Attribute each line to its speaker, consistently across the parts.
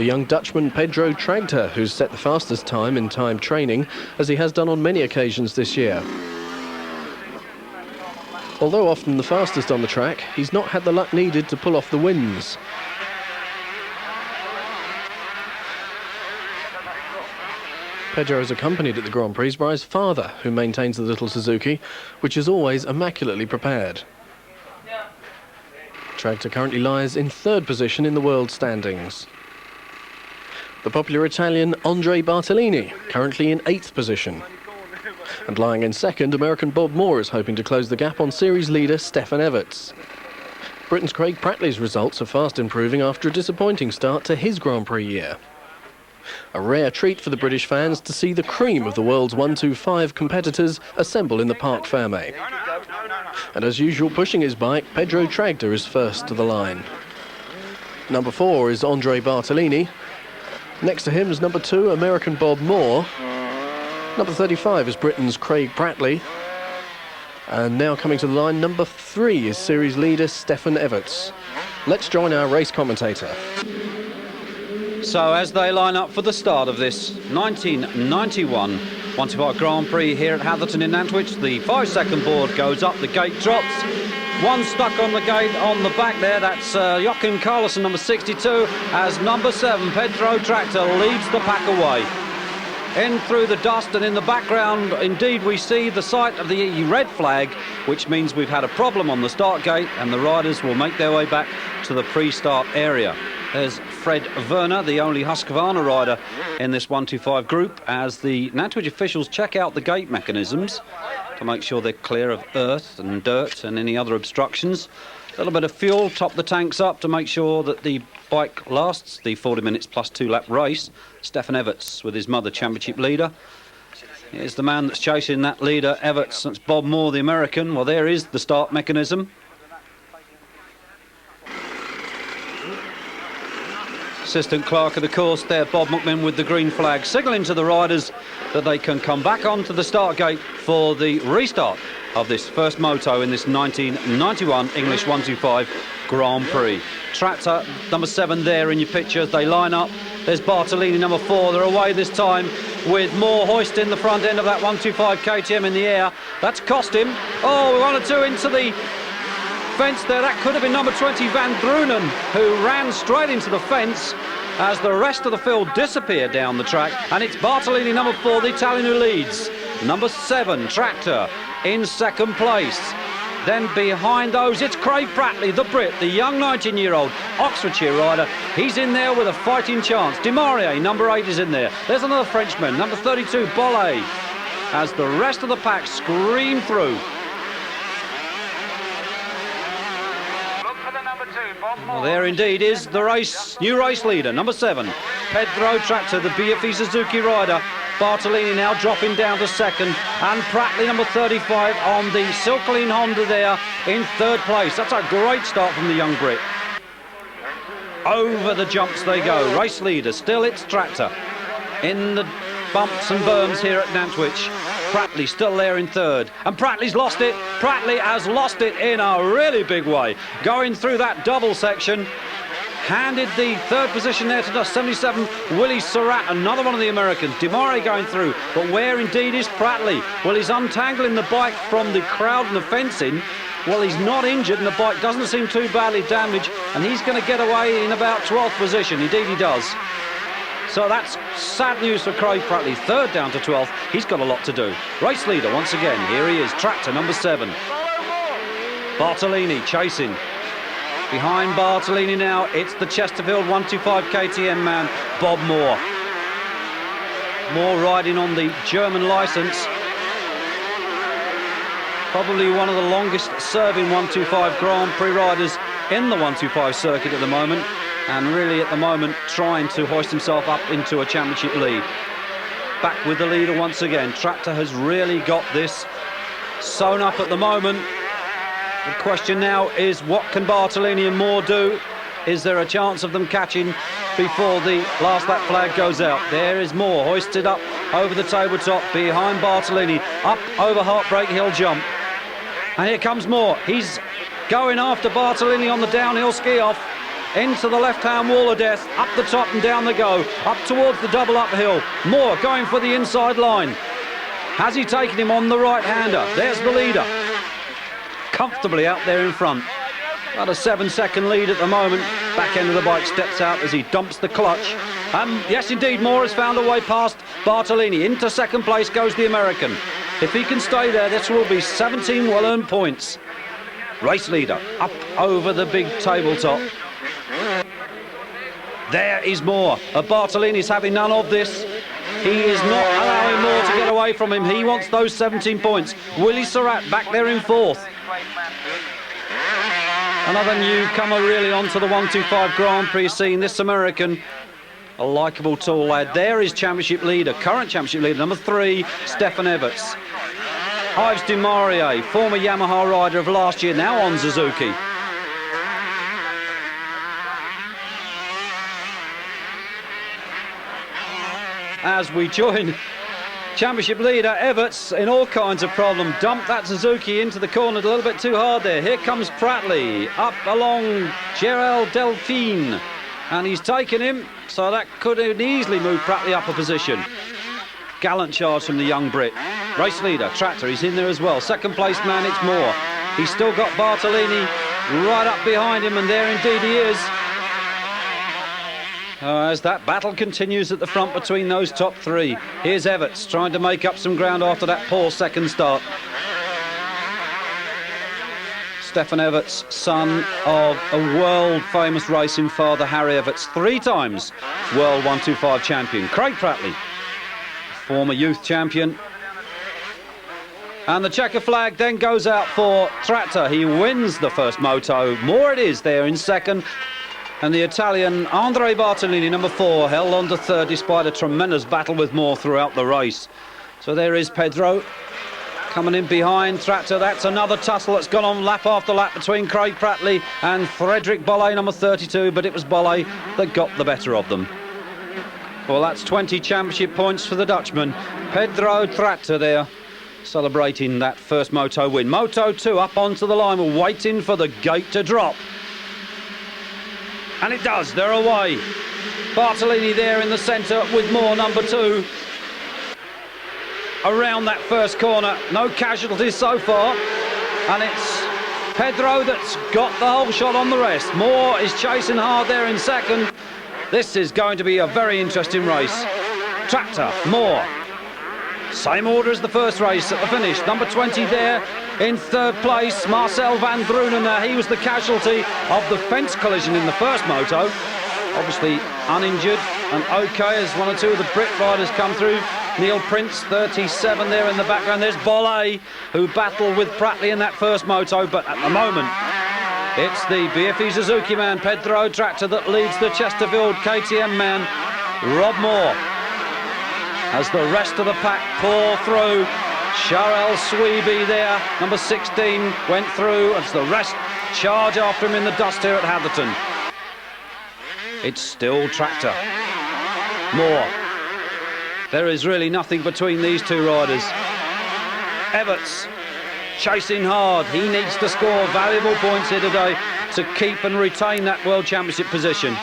Speaker 1: The young Dutchman Pedro Tragter, who's set the fastest time in time training, as he has done on many occasions this year. Although often the fastest on the track, he's not had the luck needed to pull off the wins. Pedro is accompanied at the Grand Prix by his father, who maintains the little Suzuki, which is always immaculately prepared. Tragter currently lies in third position in the world standings. The popular Italian Andre Bartolini, currently in 8th position. And lying in second, American Bob Moore is hoping to close the gap on series leader Stefan Everts. Britain's Craig Prattley's results are fast improving after a disappointing start to his Grand Prix year. A rare treat for the British fans to see the cream of the world's 125 competitors assemble in the Parc Fermé. And as usual, pushing his bike, Pedro Tragter is first to the line. Number 4 is Andre Bartolini. Next to him is number 2, American Bob Moore. Number 35 is Britain's Craig Prattley. And now coming to the line, number 3 is series leader Stefan Everts. Let's join our race commentator.
Speaker 2: So as they line up for the start of this 1991 125 Grand Prix here at Hatherton in Nantwich, the 5-second board goes up, the gate drops. One stuck on the gate on the back there, that's Joachim Carlson, number 62, as number 7, Pedro Tragter, leads the pack away. In through the dust, and in the background, indeed, we see the sight of the red flag, which means we've had a problem on the start gate, and the riders will make their way back to the pre-start area. There's Fred Werner, the only Husqvarna rider in this 125 group, as the Nantwich officials check out the gate mechanisms to make sure they're clear of earth and dirt and any other obstructions. A little bit of fuel, top the tanks up to make sure that the bike lasts the 40 minutes plus 2-lap race. Stefan Everts with his mother, championship leader. Here's the man that's chasing that leader, Everts. That's Bob Moore, the American. Well, there is the start mechanism. Assistant clerk of the course there, Bob McMinn, with the green flag, signalling to the riders that they can come back onto the start gate for the restart of this first moto in this 1991 English 125 Grand Prix. Tragter, number 7 there in your picture. They line up. There's Bartolini, number 4. They're away this time with Moore hoisting the front end of that 125 KTM in the air. That's cost him. Oh, 1 or 2 into the fence there. That could have been number 20, Van Drunen, who ran straight into the fence as the rest of the field disappeared down the track. And it's Bartolini, number 4, the Italian, who leads. Number 7, Tragter, in second place. Then behind those, it's Craig Prattley, the Brit, the young 19-year-old Oxfordshire rider. He's in there with a fighting chance. Demaria, number 8, is in there. There's another Frenchman, number 32, Bollet, as the rest of the pack scream through. Well, there indeed is the new race leader, number 7, Pedro Tragter, the BFE Suzuki rider. Bartolini now dropping down to second, and Prattley, number 35, on the Silkline Honda there in third place. That's a great start from the young Brit. Over the jumps they go. Race leader, still it's Tragter. In the bumps and berms here at Nantwich. Prattley still there in third, and Prattley's lost it. Prattley has lost it in a really big way. Going through that double section, handed the third position there to the 77, Willie Surratt, another one of the Americans. Demaria going through, but where indeed is Prattley? Well, he's untangling the bike from the crowd and the fencing. Well, he's not injured, and the bike doesn't seem too badly damaged, and he's going to get away in about 12th position. Indeed he does. So that's sad news for Craig Prattley. Third down to 12th. He's got a lot to do. Race leader once again. Here he is, Tragter, number 7. Bartolini chasing. Behind Bartolini now, it's the Chesterfield 125 KTM man, Bob Moore. Moore riding on the German licence. Probably one of the longest serving 125 Grand Prix riders in the 125 circuit at the moment. And really at the moment trying to hoist himself up into a championship lead. Back with the leader once again. Tragter has really got this sewn up at the moment. The question now is, what can Bartolini and Moore do? Is there a chance of them catching before the last lap flag goes out? There is Moore hoisted up over the tabletop behind Bartolini, up over Heartbreak Hill jump. And here comes Moore. He's going after Bartolini on the downhill ski-off. into the left-hand wall of death, up the top and down they go, up towards the double uphill. Moore going for the inside line. Has he taken him on the right-hander? There's the leader. Comfortably out there in front. About a 7-second lead at the moment. Back end of the bike steps out as he dumps the clutch. Yes, indeed, Moore has found a way past Bartolini. Into second place goes the American. If he can stay there, this will be 17 well-earned points. Race leader up over the big tabletop. There is Moore. Bartolini's having none of this. He is not allowing Moore to get away from him. He wants those 17 points. Willie Surratt back there in fourth. Another newcomer really onto the 125 Grand Prix scene. This American, a likeable tall lad. There is championship leader, current championship leader, number 3, Stefan Everts. Yves Demaria, former Yamaha rider of last year, now on Suzuki. As we join championship leader Everts in all kinds of problem. Dumped that Suzuki into the corner a little bit too hard there. Here comes Pratley up along Gerald Delphine, and he's taken him, so that could easily move Pratley up a position. Gallant charge from the young Brit. Race leader Tragter, he's in there as well. Second place man, it's Moore. He's still got Bartolini right up behind him, and there indeed he is. As that battle continues at the front between those top 3. Here's Everts trying to make up some ground after that poor second start. Stefan Everts, son of a world-famous racing father, Harry Everts, 3 times World 125 champion. Craig Pratley, former youth champion. And the checker flag then goes out for Tragter. He wins the first moto. Moore it is there in second. And the Italian Andrea Bartolini, number 4, held on to third despite a tremendous battle with Moore throughout the race. So there is Pedro coming in behind Tragter. That's another tussle that's gone on lap after lap between Craig Pratley and Frederick Bolle, number 32, but it was Bolle that got the better of them. Well, that's 20 championship points for the Dutchman. Pedro Tragter there, celebrating that first moto win. Moto 2 up onto the line. We're waiting for the gate to drop. And it does, they're away. Bartolini there in the centre with Moore, number 2. Around that first corner, no casualties so far. And it's Pedro that's got the whole shot on the rest. Moore is chasing hard there in second. This is going to be a very interesting race. Tragter, Moore. Same order as the first race at the finish. Number 20 there in third place, Marcel van Drunen. He was the casualty of the fence collision in the first moto. Obviously uninjured and okay as one or two of the Brit riders come through. Neil Prince, 37 there in the background. There's Bolle, who battled with Pratley in that first moto, but at the moment it's the BFE Suzuki man, Pedro Tragter, that leads the Chesterfield KTM man, Rob Moore. As the rest of the pack pour through, Charles Sweeby there, number 16, went through as the rest charge after him in the dust here at Hatherton. It's still Tragter. Moore. There is really nothing between these two riders. Everts chasing hard. He needs to score valuable points here today to keep and retain that World Championship position.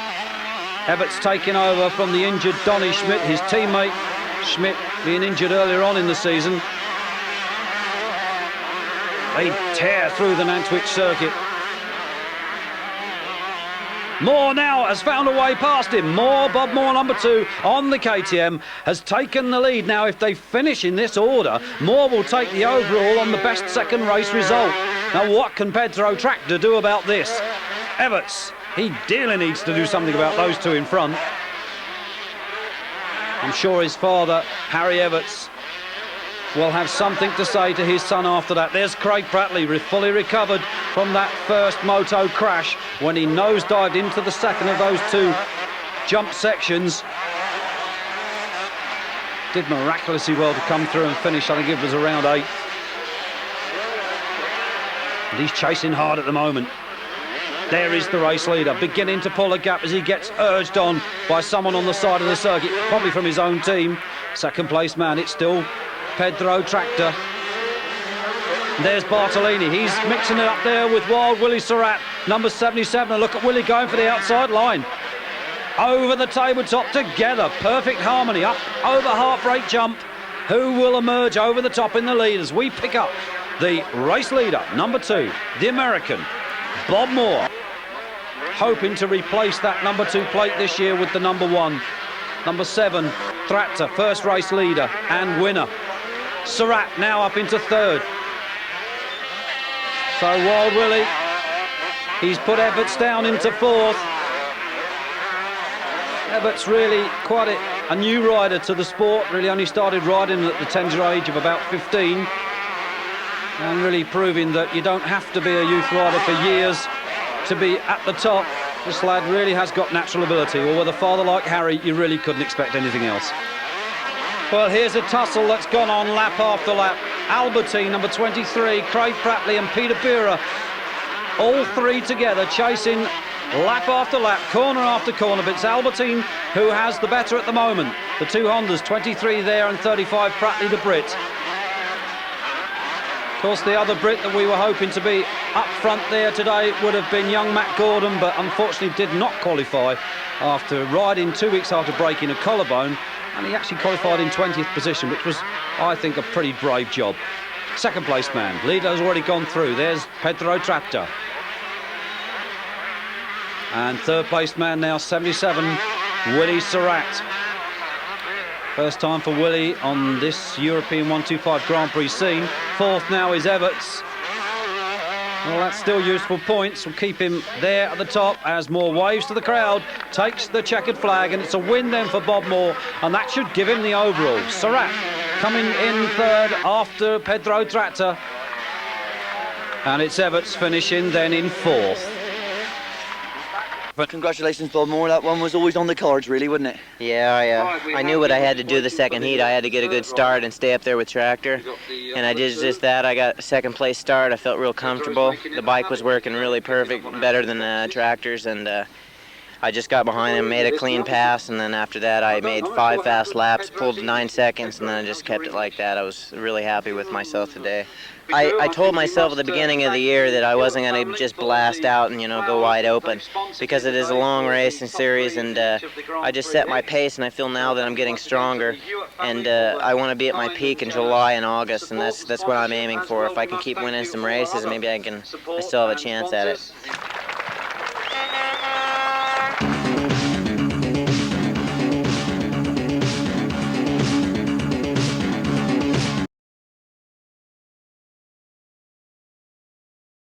Speaker 2: Everts taking over from the injured Donny Schmidt, his teammate. Schmidt being injured earlier on in the season. They tear through the Nantwich circuit. Moore now has found a way past him. Moore, Bob Moore, number 2, on the KTM, has taken the lead. Now, if they finish in this order, Moore will take the overall on the best second race result. Now, what can Pedro Tragter do about this? Everts, he dearly needs to do something about those two in front. I'm sure his father, Harry Everts, will have something to say to his son after that. There's Craig Pratley, fully recovered from that first moto crash when he nosedived into the second of those two jump sections. Did miraculously well to come through and finish. I think it was around 8th. And he's chasing hard at the moment. There is the race leader, beginning to pull a gap as he gets urged on by someone on the side of the circuit, probably from his own team. Second place man, it's still Pedro Tragter. There's Bartolini. He's mixing it up there with Wild Willie Surratt, number 77. And look at Willie going for the outside line. Over the tabletop together. Perfect harmony. Up over half-rate jump. Who will emerge over the top in the lead as we pick up the race leader, number 2, the American, Bob Moore. Hoping to replace that number 2 plate this year with the number 1. Number 7, Tragter, first race leader and winner. Surratt now up into 3rd. So Wild Willie, he's put Everts down into 4th. Everts really quite a new rider to the sport, really only started riding at the tender age of about 15. And really proving that you don't have to be a youth rider for years to be at the top. This lad really has got natural ability, or with a father like Harry, you really couldn't expect anything else. Well, here's a tussle that's gone on lap after lap. Albertine, number 23, Craig Pratley and Peter Beera, all 3 together chasing lap after lap, corner after corner, but it's Albertine who has the better at the moment. The 2 Hondas, 23 there and 35 Pratley, the Brit. Of course, the other Brit that we were hoping to be up front there today would have been young Matt Gordon, but unfortunately did not qualify after riding 2 weeks after breaking a collarbone, and he actually qualified in 20th position, which was, I think, a pretty brave job. Second place man, leader has already gone through. There's Pedro Tragter. And third place man now, 77, Willie Surratt. First time for Willie on this European 125 Grand Prix scene. 4th now is Everts. Well, that's still useful points. We'll keep him there at the top as Moore waves to the crowd, takes the checkered flag, and it's a win then for Bob Moore, and that should give him the overall. Surratt coming in 3rd after Pedro Tragter, and it's Everts finishing then in 4th.
Speaker 3: Congratulations, Bob Moore. That one was always on the cards, really, wasn't it?
Speaker 4: Yeah, I knew what I had to do the second heat. I had to get a good start and stay up there with Tragter, and I did just that. I got a 2nd place start. I felt real comfortable. The bike was working really perfect, better than Tragter's, and I just got behind him, made a clean pass, and then after that I made 5 fast laps, pulled 9 seconds, and then I just kept it like that. I was really happy with myself today. I told myself at the beginning of the year that I wasn't going to just blast out and, go wide open, because it is a long racing series, and I just set my pace, and I feel now that I'm getting stronger, and I want to be at my peak in July and August, and that's what I'm aiming for. If I can keep winning some races, maybe I still have a chance at it.